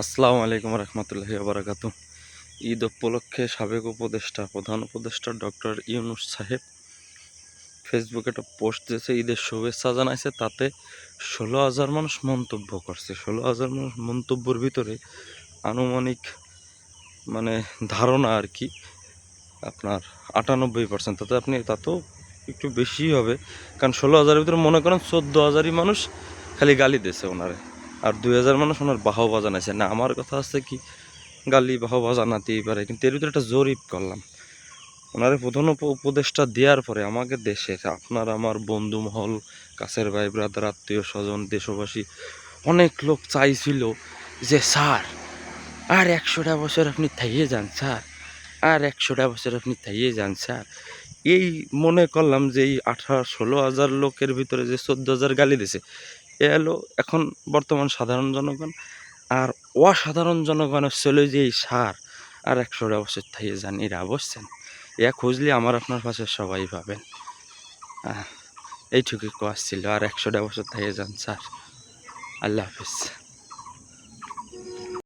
আসসালামু আলাইকুম রহমতুল্লাহি বারাকাতু। ঈদ উপলক্ষে সাবেক প্রধান উপদেষ্টা ডক্টর ইউনূস সাহেব ফেসবুকে একটা পোস্ট দিয়েছে, ঈদের শুভেচ্ছা জানাইছে। তাতে 16,000 মানুষ মন্তব্য করছে। 16,000 মানুষ মন্তব্যের ভিতরে আনুমানিক মানে ধারণা আর কি আপনার 98%। তাতে তাতেও একটু বেশি হবে, কারণ 16,000-এর ভিতরে মনে করেন 14,000-ই মানুষ খালি গালি দিয়েছে ওনারে, আর 2,000 মানুষ ওনার বাহবা জানাইছে। না, আমার কথা আছে কি, গালি বাহবা জানাতেই পারে, কিন্তু এর ভিতরে একটা জরিপ করলাম। ওনারে প্রধান উপদেষ্টা দেওয়ার পরে আমাকে দেশের আপনার আমার বন্ধু মহল, কাছের ভাই ব্রাদার, আত্মীয় স্বজন, দেশবাসী অনেক লোক চাইছিল যে স্যার আর 100টা বছর আপনি থাইয়ে যান স্যার, আর 100টা বছর আপনি থাইয়ে যান স্যার। এই মনে করলাম যে এই 16,000 লোকের ভিতরে যে 14,000 গালি দিছে, এ হলো এখন বর্তমান সাধারণ জনগণ। আর অসাধারণ জনগণের ছিল যে এই সার আর 100টা বছর থাইয়ে যান, এরা বসছেন। এ খুঁজলে আমার আপনার পাশে সবাই পাবেন। এইটুকুই কোয়াশ ছিল, আর 100টা বছর থাইয়ে যান স্যার। আল্লাহ হাফিজ।